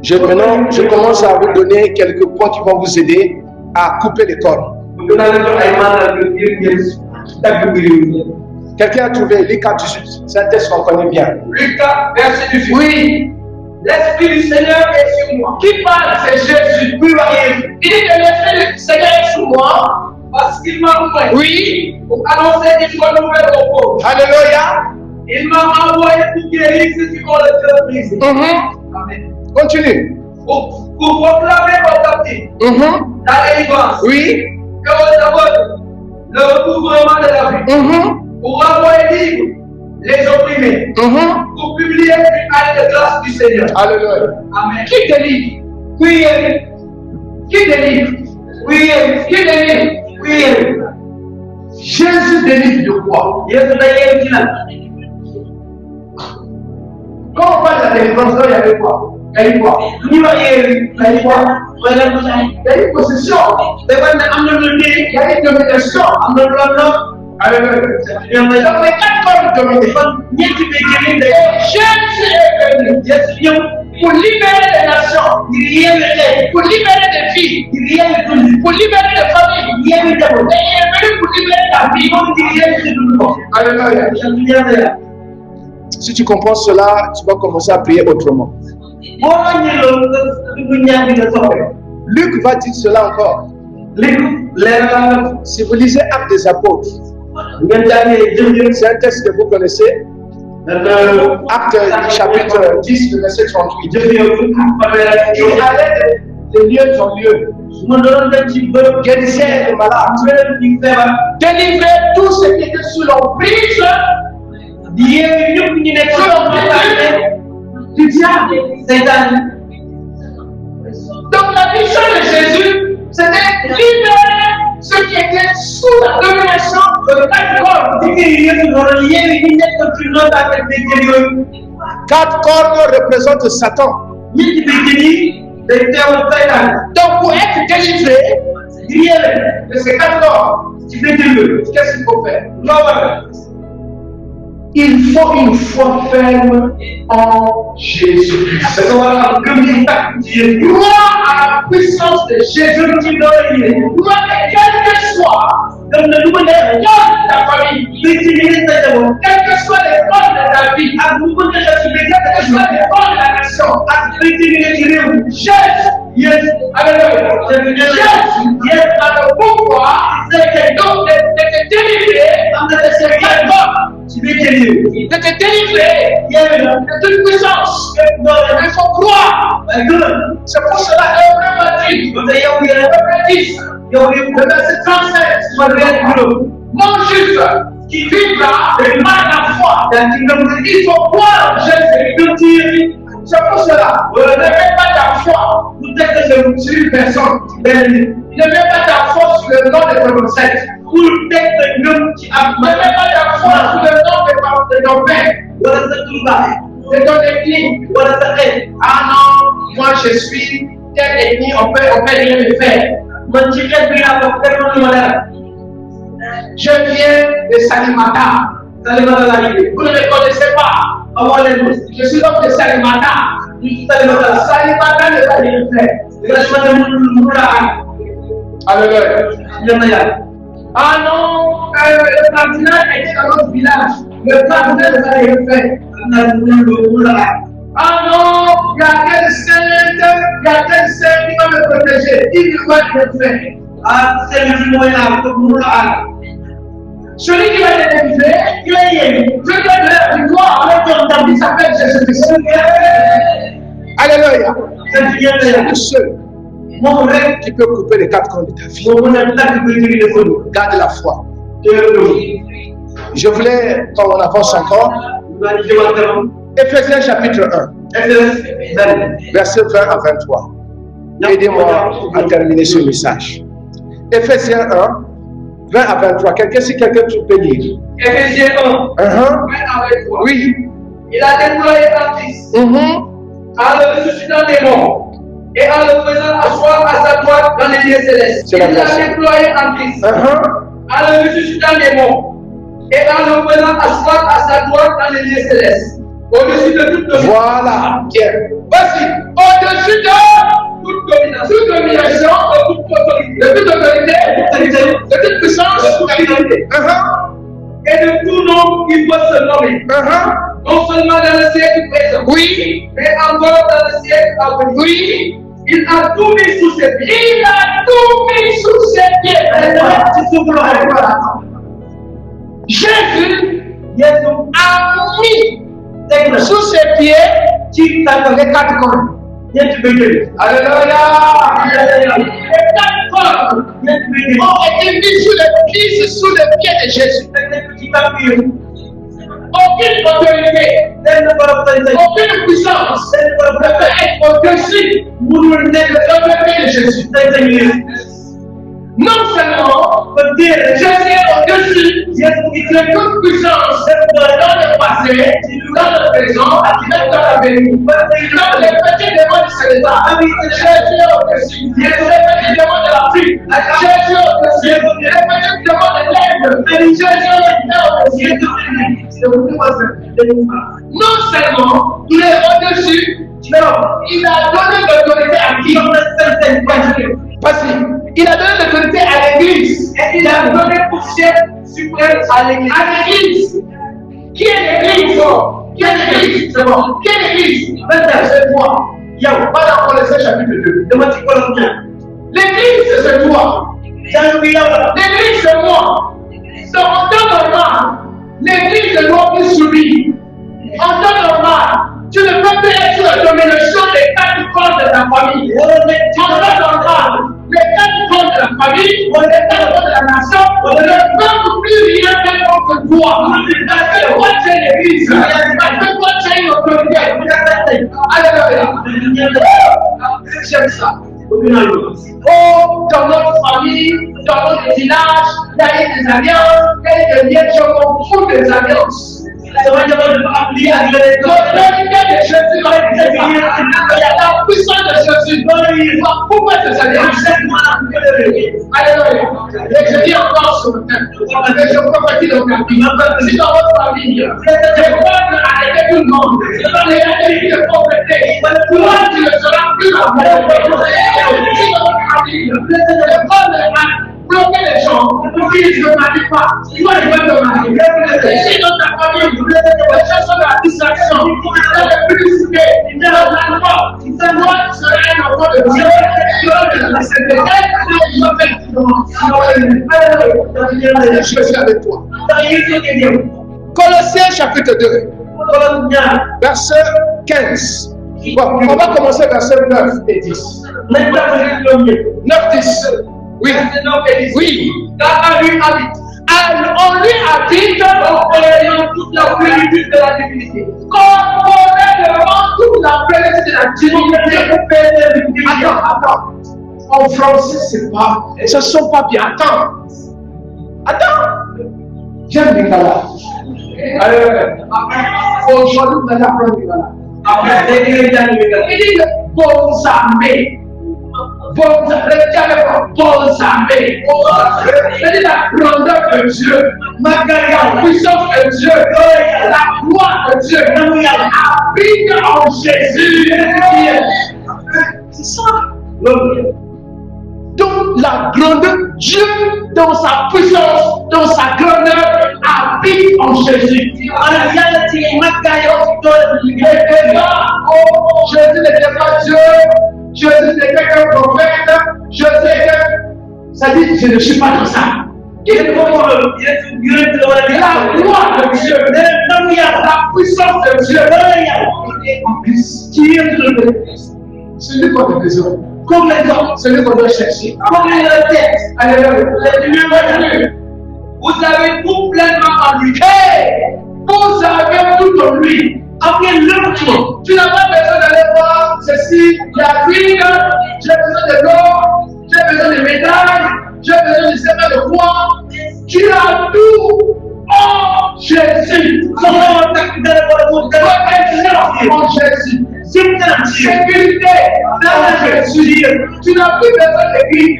Maintenant, je commence à vous donner quelques points qui vont vous aider à couper les cordes. Quelqu'un a trouvé Luc 4, 18. C'est un texte qu'on connaît bien. Luc 4, verset 18. Oui. L'Esprit du Seigneur est sur moi. Qui parle? C'est Jésus. Il dit que l'Esprit du Seigneur est sur moi. Parce qu'il m'a envoyé. Oui. Pour annoncer des bonnes nouvelles aux pauvres. Alléluia. Il m'a envoyé pour guérir ceux qui ont le cœur brisé. Amen. Continue. Pour proclamer aux captifs la délivrance. Oui. Et aux aveugles le recouvrement de la vie. Pour renvoyer libre les opprimés. Pour publier une année de grâce du Seigneur. Alléluia. Amen. Qui délivre? Qui délivre? Qui délivre? Jésus délivre de quoi? Quand on parle de la délivrance, il y avait quoi? Il y a eu quoi? Il y a eu possession. Il y a eu domination. Alléluia. Donc les 4 corps dominés. Jésus est venu pour libérer les nations, pour libérer des filles, pour libérer des familles. Il est venu pour libérer ta vie. Alléluia. Si tu comprends cela, tu vas commencer à prier autrement. Luc va dire cela encore. Si vous lisez Actes des Apôtres, c'est un texte que vous connaissez. Acte chapitre 10, verset 38. Il allait de lieu en lieu. Guérissait les malades. Délivrait tous ceux qui étaient sous l'emprise du diable. Donc la mission de Jésus, c'était libérer ceux qui étaient sous la domination de quatre cornes. Quatre cornes représentent Satan. Donc pour être délivré de ces quatre cornes, qu'est-ce qu'il faut faire? Il faut une foi ferme en Jésus-Christ. Croire à la puissance de Jésus. Croire que quel que soit le corps de ta famille, quel que soit le corps de ta vie, quel que soit le corps de la nation, Jésus, Alléluia, Jésus a le pouvoir de te délivrer de ces quatre corps. De te délivrer de toute puissance. Il faut croire. C'est pour cela que le verset 10, le verset 37, mon juste qui vivra par la foi. Il faut croire en Jésus. C'est pour cela, ne mets pas ta foi sur une personne. Ne mets pas ta foi sur le nom de ton ancêtre. Ne mets pas ta foi sur le nom de ton père, de ton ethnie. Ah non, moi je suis telle ethnie, on peut rien me faire. Je viens de Salimata. Vous ne me connaissez pas. Je suis l'homme de Salimata. Salimata ne va rien faire. Alléluia. Ah non, le cardinal était dans notre village. Le cardinal ne va rien faire. Ah non, il y a quel saint qui va me protéger. Il ne va rien faire. Celui qui va te délivrer, celui qui va te donner la victoire, il s'appelle Jésus-Christ. Alléluia. C'est le seul qui peut couper les quatre cornes de ta vie. Garde la foi. Je voulais, quand on avance encore, Éphésiens chapitre 1, verset 20 à 23. Aidez-moi à terminer ce message. Éphésiens 1, 20 à 23. Si quelqu'un peut lire. Éphésiens 1, 20 à 23. Oui. Il a déployé en Christ, en le ressuscitant des morts et en le faisant asseoir à sa droite dans les lieux célestes. Il a déployé en Christ, en le ressuscitant des morts et en le faisant asseoir à sa droite dans les lieux célestes. Au-dessus de toute domination. Voilà. Vas-y. Au-dessus de toute domination, de toute autorité, de toute puissance, de toute qualité. Et de tout nom qui peut se nommer. Non seulement dans le siècle présent. Oui. Mais encore dans le siècle à venir. Oui. Il a tout mis sous ses pieds. Il a tout mis sous ses pieds. Jésus a mis sous ses pieds les quatre cornes. Alléluia. Les quatre cornes ont été mis sous les pieds de Jésus. Aucune autorité, aucune puissance ne peut être au-dessus de Jésus. Non seulement Jésus est au-dessus de toute puissance dans le passé, dans le présent, même dans l'avenir. Dans les petits démons du Sénégal, Jésus est au-dessus. Les petits démons de l'Afrique, Jésus est au-dessus. Les petits démons de l'Inde, Jésus est au-dessus. Non seulement il est au-dessus, mais il a donné l'autorité à qui? Vas-y. Il a donné l'autorité à l'Église. Et il a donné pour chef suprême à l'Église. Qui est l'Église? Quelle église? C'est bon. Quelle église? C'est toi. Pas dans Colossiens chapitre 2. L'église, c'est toi. L'église, c'est moi. Donc, en temps normal, l'église est moi qui subit. En temps normal, tu ne peux plus être sous la domination des quatre corps de ta famille. En temps normal, les quatre corps de la famille, les quatre corps de la nation, ne peuvent plus rien faire contre toi. Parce que toi, tu es l'église. Parce que toi, tu es une autorité. Alléluia. J'aime ça. Oh, dans notre famille, dans notre village, il y a eu des alliances, il y a eu des liens, je m'en fous des alliances. L'autorité de Jésus, la puissance de Jésus, pourquoi ces alliances? Alléluia. Et je dis encore ce matin, et je prophétise dans ta vie, si dans votre famille, les femmes arrêtent tout le monde, les activités de pauvreté, toi tu ne seras plus la même. Si dans votre famille, les femmes bloquer les gens, pour qu'ils ne marient pas, toi tu vas te marier. Si dans ta famille, les gens sont dans la distraction, dans la publicité, dans la mort, toi tu seras un enfant de Dieu, tu vas te laisser de je suis avec toi. Colossiens chapitre 2, verset 15. Bon, on va commencer verset 9 et 10. 9, 10. Oui. Oui. On lui habite en toute la plénitude de la divinité. Corporellement toute la plénitude de la divinité. Attends. En français, ce ne sont pas bien. Attends. J'aime Lingala. Aujourd'hui, vous allez apprendre Lingala. Il dit bonnes armées. Bonnes armées. C'est la grandeur de Dieu, la puissance de Dieu, la gloire de Dieu, habite en Jésus. C'est ça. Donc la grandeur, Dieu dans sa puissance, dans sa grandeur, habite en Jésus. Et là, Jésus n'était pas Dieu. Jésus n'était qu'un prophète, ça dit, je ne suis pas dans ça. La gloire de Dieu, la puissance de Dieu, c'est lui qu'on a besoin. Comme les hommes, c'est lui qu'on doit chercher. Comme les têtes, vous avez tout pleinement en lui. Vous avez tout en lui. Après l'autre, tu n'as pas besoin d'aller voir ceci, la ville, j'ai besoin de l'or, j'ai besoin de médailles, j'ai besoin de séparer de quoi. Tu as tout en Jésus. En Jésus. Sécurité dans Jésus. Tu n'as plus besoin de gris.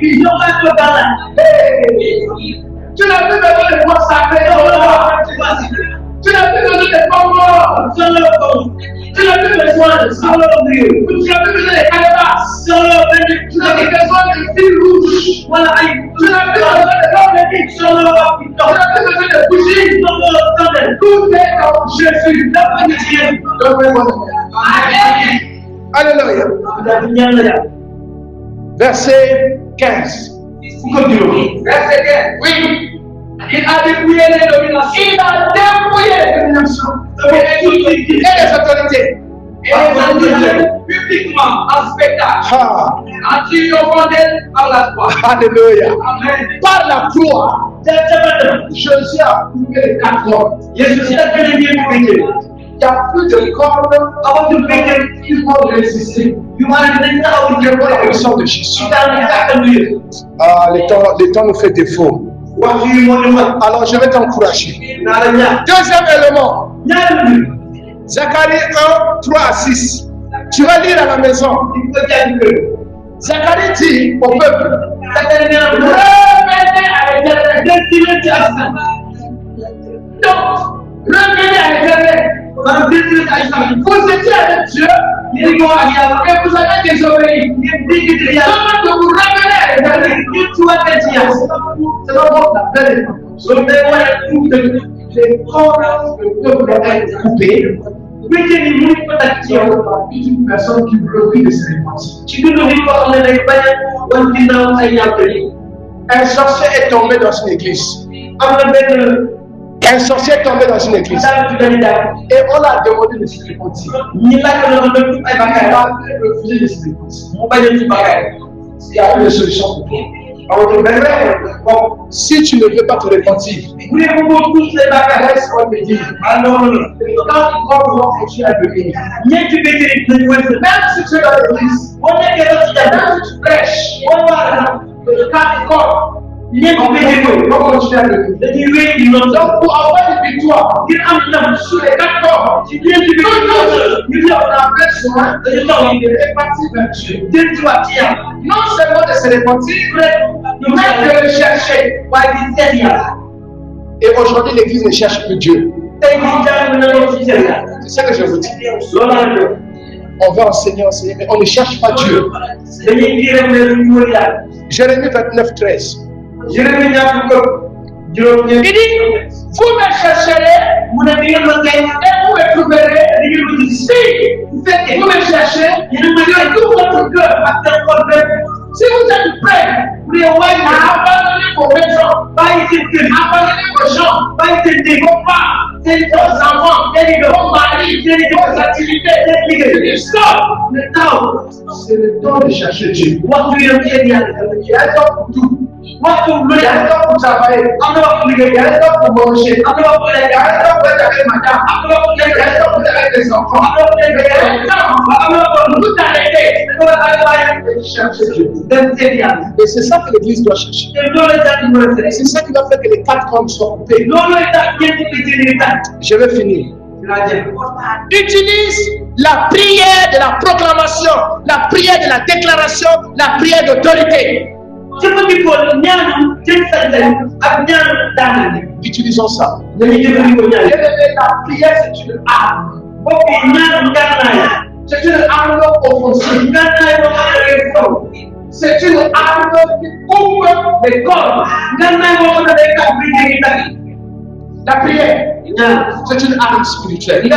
Tu n'as plus besoin de voir sacré. Tu n'as plus besoin de pommes. Tu n'as plus besoin de ça. Tu n'as plus besoin de calebasses. Tu n'as plus besoin de fil rouge. Tu n'as plus besoin de l'organique. Tu n'as plus besoin de bougies. Tout est en Jésus. Alléluia. Verset 15. Verset 15. Oui. Il a dépouillé les dominations. Il a dépouillé les dominations. Et les autorités. Et les autorités publiquement en spectacle. En triomphant d'elle par la croix. Alléluia. Amen. Par la croix. Jésus a coupé les 4 cordes. Il n'y a plus de cordes avant de péter. Il faut résister. Il faut la puissance de Jésus. Le temps nous fait défaut. Alors je vais t'encourager. Deuxième élément. Zacharie 1, 3 à 6. Tu vas lire à la maison. Zacharie dit au peuple, revenez à l'éternel. Donc, revenez à l'éternel. Vous étiez avec Dieu et vous avez désobéi. Comment que vous revenez à l'éternel? C'est pas votre appel. Les cordes peuvent être coupées Une personne qui glorifie les cérémonies. Un sorcier est tombé dans une église. Un sorcier est tombé dans une église. Et on l'a demandé de se repentir. Il a refusé de se repentir. Il y a une solution pour toi. Si tu ne veux pas te repentir, laisse-moi te dire. Alors, quand tu vas continuer à venir, même si tu es dans l'église, même si tu prêches, quand il est compétent, on va continuer à venir. Donc, pour avoir une victoire sur les 4 corps, on a besoin de répartir vers Dieu. Non seulement de se repentir, mais de le chercher. Et aujourd'hui, l'église ne cherche plus Dieu. C'est ça que je vous dis. On va enseigner, mais on ne cherche pas Dieu. Jérémie 29, 13. Il dit, vous me chercherez et vous me trouverez. Si vous me cherchez de tout votre cœur, si vous êtes prêts à abandonner vos maisons, abandonner vos gens, vos femmes, vos enfants, vos maris, vos activités, stop. C'est le temps de chercher Dieu. Il y a un temps pour tout. Il y a un temps pour travailler. Il y a un temps pour manger. Il y a un temps pour être avec madame. Il y a un temps pour être avec les enfants. Il y a un temps pour tout arrêter. Chercher Dieu. Et c'est ça que l'église doit chercher. C'est ça qui va faire que les 4 cornes soient coupées. Je vais finir. Utilise la prière de la proclamation, la prière de la déclaration, la prière d'autorité. Utilisons ça. La prière, c'est une arme. C'est une arme offensive. C'est une arme qui coupe les cordes. La prière, c'est une arme spirituelle. Un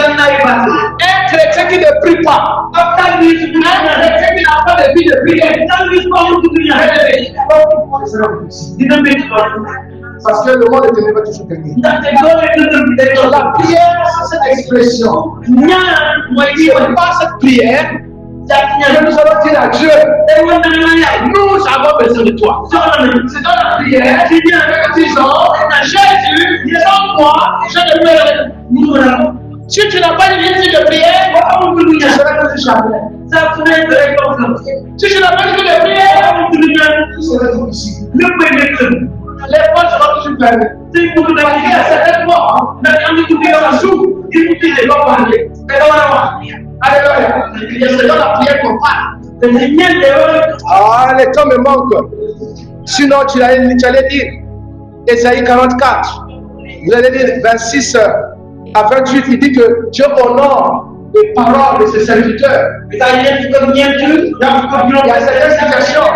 chrétien qui ne prie pas, un chrétien qui n'a pas de vie de prière, parce que le monde est ténébreux toujours gagné. La prière, c'est cette expression. Si on passe cette prière, nous allons dire à Dieu, nous avons besoin de toi. C'est dans la prière, disons, Jésus, sans moi, je ne peux rien. Si tu n'as pas une vie de prière, tu seras que jamais. Si tu n'as pas une vie de prière, tu seras difficile. Les portes seront toujours fermées. Si vous ne l'avez pas certaines fois, ça s'ouvre, il vous dit de pas parler. Alléluia. C'est dans la prière qu'on parle. Ah, le temps me manque. Sinon, tu allais dire, Ésaïe 44, vous allez dire 26 à 28, il dit que Dieu honore les paroles de ses serviteurs. Il y a certaines situations,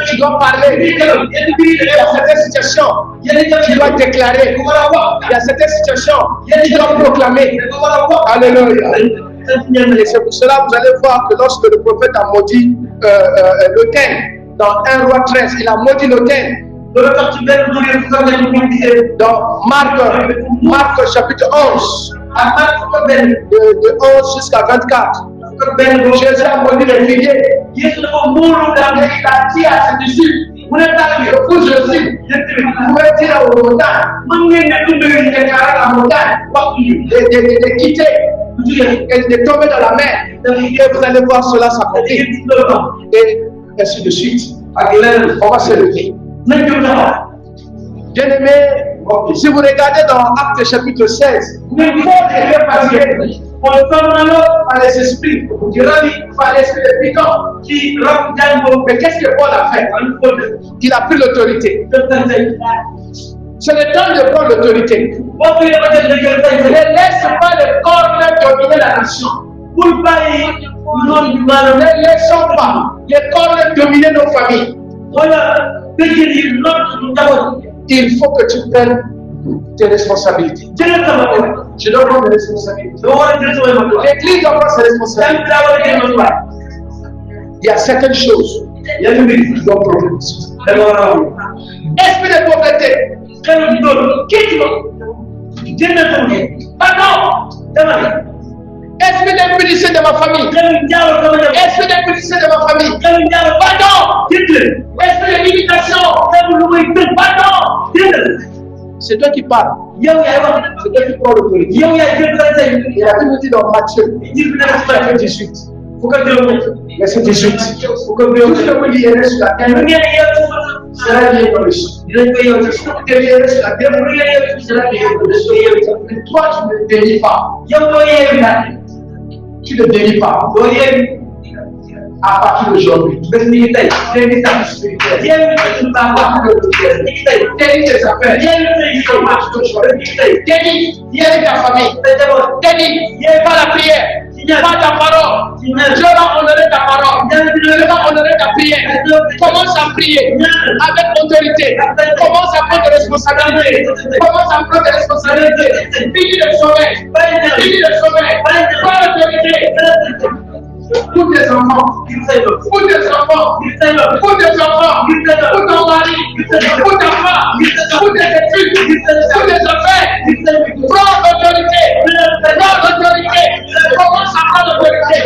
tu dois parler. Il y a certaines situations, tu dois déclarer. Il y a certaines situations, tu dois proclamer. Alléluia. Et c'est pour cela que vous allez voir que lorsque le prophète a maudit l'autel, dans 1 Roi 13, il a maudit l'autel. Dans Marc chapitre 11, de 11 jusqu'à 24, Jésus a maudit le figuier. Il a dit à ses disciples, vous n'êtes pas vous, Jésus, vous pouvez dire aux montagnes, déclarer la montagne, de quitter et de tomber dans la mer. Et vous allez voir cela s'accomplir. Et ainsi de suite. On va se lever. Bien aimé, si vous regardez dans Actes chapitre 16, il faut être passé par les esprits, par l'esprit de Python. Mais qu'est-ce que Paul a fait? Il a pris l'autorité. C'est le temps de prendre l'autorité. Ne laisse pas le corps dominer la nation. Ne laissons pas les corps dominer nos familles. Il faut que tu prennes tes responsabilités. Je dois prendre mes responsabilités. L'église doit prendre ses responsabilités. Il y a certaines choses qui doivent prendre. Esprit de pauvreté. Esprit d'impudicité de ma famille. Esprit d'impudicité de ma famille. Pardon. Esprit de limitation. Pardon. C'est toi qui parles. C'est toi qui prends l'autorité. Il a tout dit dans Matthieu. Verset 18. Verset 18. Tout ce que vous lirez sur la terre sera lié dans le ciel. Tout ce que vous lirez sur la terre sera lié dans le ciel. Toi, tu ne délies pas. Tu ne délies pas. À partir d'aujourd'hui, délie ta vie spirituelle, délie tes affaires, délie ta famille, délie par la prière, par ta parole. Dieu va honorer ta parole, Dieu va honorer ta prière. Commence à prier avec autorité, commence à prendre des responsabilités, commence à prendre des responsabilités. Finis le sommeil, par l'autorité. Pour tes enfants, pour tes enfants, pour tes enfants, pour ton mari, pour ta femme, pour tes études, pour tes affaires. Prends l'autorité, commence à prendre l'autorité,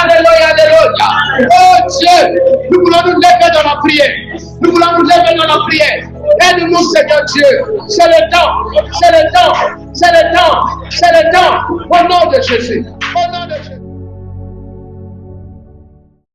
Alléluia, alléluia. Oh Dieu, nous voulons nous lever dans la prière. Aide-nous, Seigneur Dieu. C'est le temps. Au nom de Jésus. Au nom